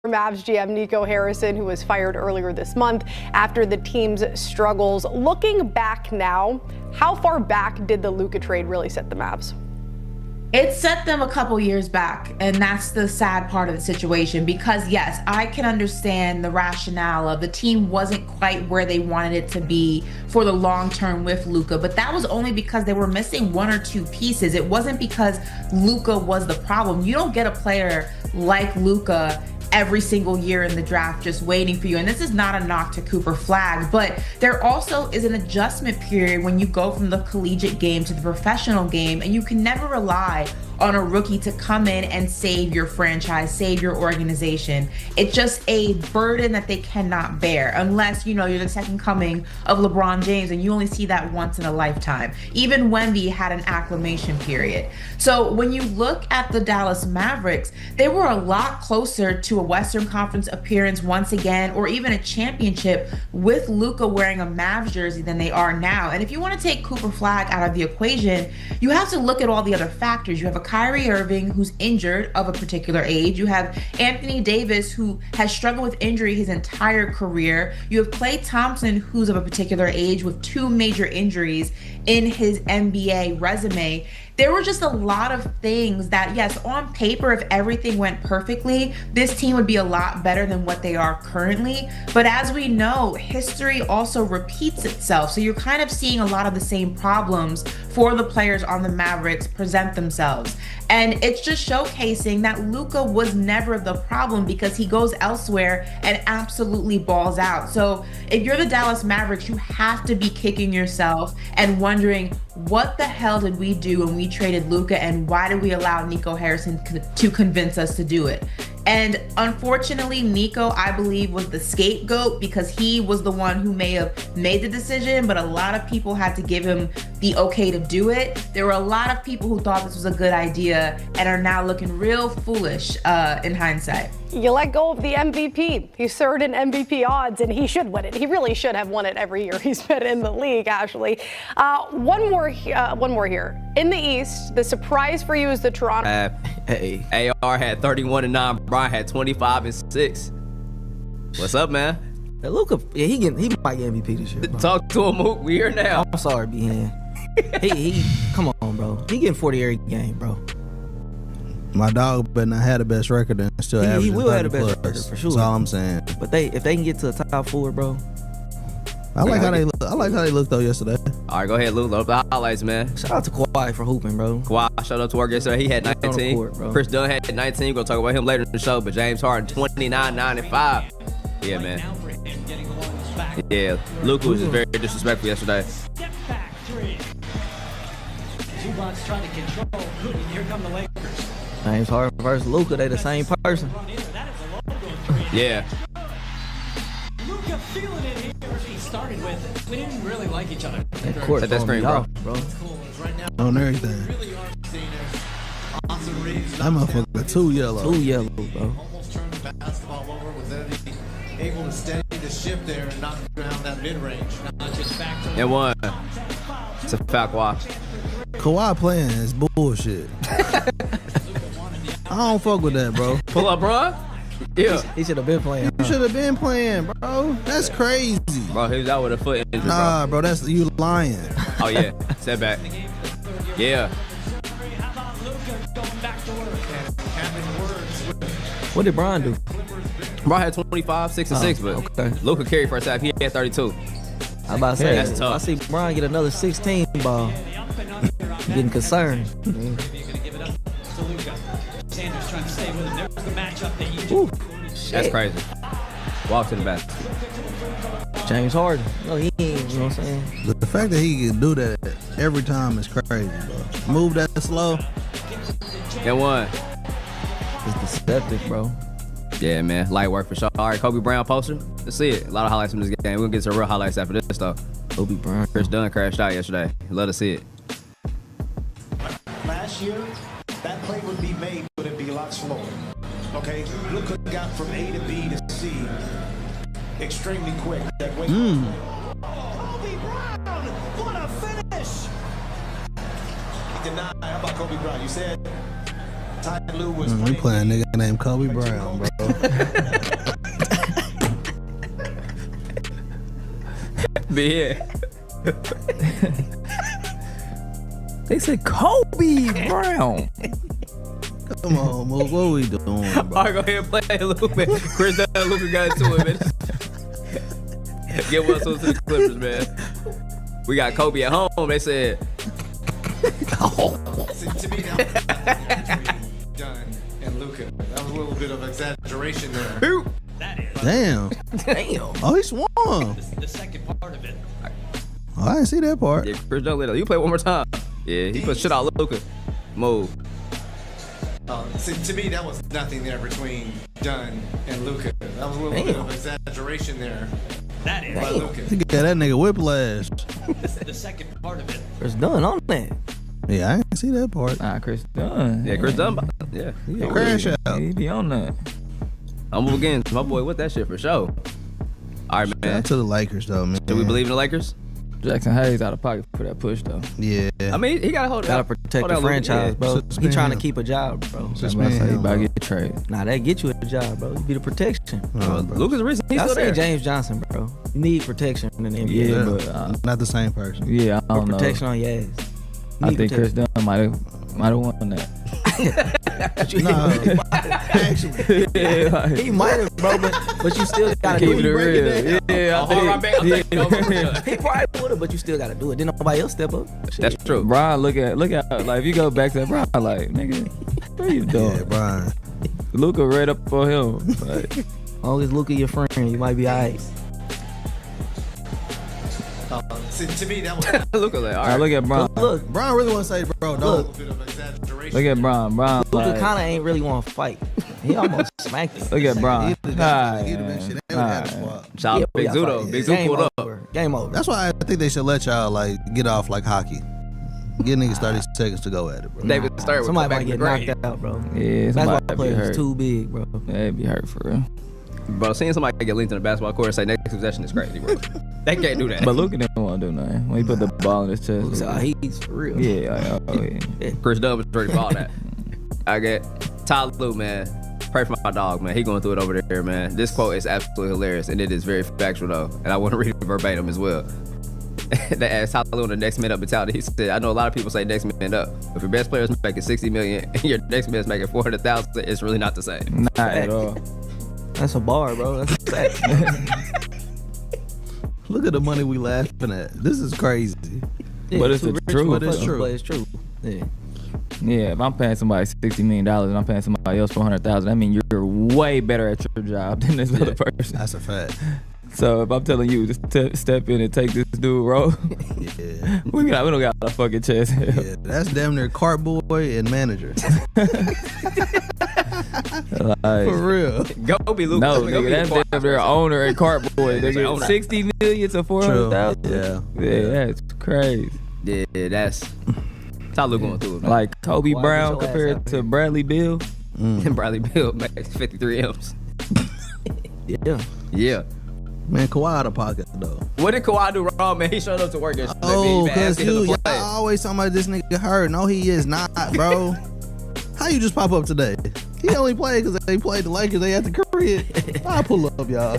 Mavs GM Nico Harrison, who was fired earlier this month after the team's struggles. Looking back now, how far back did the Luka trade really set the Mavs? It set them a couple years back, and that's the sad part of the situation because, yes, I can understand the rationale of the team wasn't quite where they wanted it to be for the long term with Luka, but that was only because they were missing one or two pieces. It wasn't because Luka was the problem. You don't get a player like Luka every single year in the draft just waiting for you. And this is not a knock to Cooper Flagg, but there also is an adjustment period when you go from the collegiate game to the professional game, and you can never rely on a rookie to come in and save your franchise, save your organization. It's just a burden that they cannot bear unless, you know, you're the second coming of LeBron James, and you only see that once in a lifetime. Even Wemby had an acclimation period. So when you look at the Dallas Mavericks, they were a lot closer to a Western Conference appearance once again, or even a championship with Luka wearing a Mavs jersey than they are now. And if you want to take Cooper Flagg out of the equation, you have to look at all the other factors. You have a Kyrie Irving, who's injured of a particular age. You have Anthony Davis, who has struggled with injury his entire career. You have Klay Thompson, who's of a particular age with 2 major injuries in his NBA resume. There were just a lot of things that, yes, on paper, if everything went perfectly, this team would be a lot better than what they are currently. But as we know, history also repeats itself. So you're kind of seeing a lot of the same problems for the players on the Mavericks present themselves. And it's just showcasing that Luka was never the problem because he goes elsewhere and absolutely balls out. So if you're the Dallas Mavericks, you have to be kicking yourself and wondering, what the hell did we do when we traded Luka, and why did we allow Nico Harrison to convince us to do it? And unfortunately, Nico, I believe, was the scapegoat because he was the one who may have made the decision, but a lot of people had to give him the okay to do it. There were a lot of people who thought this was a good idea and are now looking real foolish in hindsight. You let go of the MVP. He's third in MVP odds, and he should win it. He really should have won it every year he's been in the league, Ashley. One more here. In the East, the surprise for you is the Toronto. AR had 31 and 9. Brian had 25 and 6. What's up, man? Hey, Luka, yeah, he might get MVP this year, bro. Talk to him, Mook. We here now. I'm sorry, B-Hand. he come on, bro. He getting 40 every game, bro. My dog better not have the best record and still averaging 30 He will have the best record, for sure. That's all I'm saying. But if they can get to the top 4, bro. I like how they look. I like how they looked though yesterday. All right, go ahead, Luke. Load up the highlights, man. Shout out to Kawhi for hooping, bro. Kawhi showed up to work yesterday. He had 19. Court, Chris Dunn had 19. We're going to talk about him later in the show. But James Harden, 29, 9, and 5. Yeah, man. Yeah, Luka was just very disrespectful yesterday. Trying to control. Here come the Lakers. James Harden versus Luka, they the same person. Yeah. Luka feeling it here. He started with, we didn't really like each other. That court that's screen, bro. On everything. That motherfucker too yellow. Too yellow, bro. Almost turned the basketball over. Was Eddie able to steady the shift there and knock down that mid-range? And one. It's a foul, Kawhi. Kawhi playing is bullshit. I don't fuck with that, bro. Pull up, bro. Yeah. He should have been playing. You should have been playing, bro. That's crazy. Bro, he was out with a foot injury, Nah, bro, that's you lying. Oh, yeah. Step back. Yeah. What did Brian do? Brian had 25, 6, and 6, but okay. Luka carried first half. He had 32. I about to say, that's tough. I see Brian get another 16 ball. Getting concerned. Ooh, that's crazy. Walk to the basket. James Harden. No, he ain't, you know what I'm saying? The fact that he can do that every time is crazy, bro. Move that slow. And one. It's deceptive, bro. Yeah, man. Light work for sure. All right, Kobe Brown poster. Let's see it. A lot of highlights from this game. We're going to get some real highlights after this stuff. Kobe Brown. Chris Dunn crashed out yesterday. Love to see it. Last year, that play would be made, but it'd be a lot slower. Okay, Luka got from A to B to C extremely quick. That way. Kobe Brown, what a finish! Denied. How about Kobe Brown? You said Ty Lue was We playing a nigga named Kobe Brown, bro. But yeah. They said Kobe Brown. Come on, Mook. What we doing, bro? All right, go ahead and play a little bit. Chris Dunn and Luka got into it, man. Get what's up to the Clippers, man. We got Kobe at home. They said. See, to me, that was between Dunn and Luka. That was a little bit of exaggeration there. Damn. Oh, he swung. The second part of it. Oh, I didn't see that part. Yeah, Chris Dunn, you play one more time. Yeah, he put shit out Luka. Move. See, to me, that was nothing there between Dunn and Luka. That was a little bit of exaggeration there. That is. By Luka. He got that nigga whiplash. The second part of it. Chris Dunn on that. Yeah, I didn't see that part. Nah, Chris Dunn. Yeah, Chris Dunn. Yeah. Crash out. He be on that. I'm move again. My boy with that shit for sure. All right, man. Shout to the Lakers, though, man. Do we believe in the Lakers? Jackson Hayes out of pocket for that push though. Yeah. I mean, he got to hold it Gotta up. protect Hold the out, Luka. franchise, bro. He Suspend trying to him. keep a job, bro. I'm about to say he about to get traded. Nah, that get you a job, bro. You be the protection. Oh, bro. Luka's the reason he's I still say there. James Johnson, bro. You need protection in the NBA. Yeah, bro. but Not the same person. yeah, I Put don't know. protection on your ass. I Need think Chris protection. Dunn might have won that. No, actually. Yeah, like, He might have, bro, but you still gotta keep do it it. real. Yeah, I think. He probably would have, but you still gotta do it. Then nobody else step up. Shit. That's true. Brian, look at like if you go back to that, Brian, like nigga, what are you doing? Yeah, Brian. Luka right up for him. Like, As long as Luka your friend, you might be alright. See, to me, that was Luka like, all all right. right, look at Brian. Look, Brian really want to say, bro, a don't. little bit of exaggeration. Look at Brian. Brian, Luka like, kind of ain't really want to fight. He almost smacked him. look at Brian. He'd have been shit. They would have had a swap. Shout out to we Big gotta Zudo. fight. Big Zudo Game pulled up. over. Game over. That's why I think they should let y'all like get off like hockey. Give niggas 30 seconds to go at it, bro. David Stern would Somebody come might back get to the knocked out, bro. Yeah, somebody Basketball be players hurt. is too big, bro. Yeah, it'd be hurt for real. Bro, seeing somebody get linked in a basketball court and say next possession is crazy, bro. They can't do that. But Luka didn't want to do nothing. When he put the ball in his chest. So he's for real. Yeah, yeah. Chris Dunn was ready for all that. I get Ty Lue, man. Pray for my dog, man. He going through it over there, man. This quote is absolutely hilarious, and it is very factual, though. And I want to read it verbatim as well. They asked Ty Lue in the next man up mentality. He said, I know a lot of people say next man up. If your best player is making $60 million and your next man is making $400,000, it's really not the same. Not at all. That's a bar, bro. That's a fact. Look at the money we laughing at. This is crazy. But it's too the rich truth. But it's motherfuckers, true. But it's true. Yeah. Yeah, if I'm paying somebody $60 million and I'm paying somebody else $400,000, that means you're way better at your job than this other person. That's a fact. So if I'm telling you to step in and take this dude role, Yeah. we don't got a fucking chance. Yeah, that's damn near cart boy and manager. Like, For real. Go be Luka. no, Go be nigga, that's Luka. damn neir owner and cart boy. That's Nigga, owner. $60 million to $400,000. Yeah. Yeah, that's crazy. Yeah, that's Ty Lue going through it, man. Like Kobe Why Brown get your ass compared out to here? Bradley Beal. And Bradley Beal makes 53 M's. Yeah. Yeah. Man, Kawhi out of pocket, though. What did Kawhi do wrong, man? He showed up to work yesterday. man. He Oh, been because asking him to y'all play. always talking about this nigga hurt. No, he is not, bro. How you just pop up today? He only played because they played the Lakers. They at the crib. I'll pull up, y'all.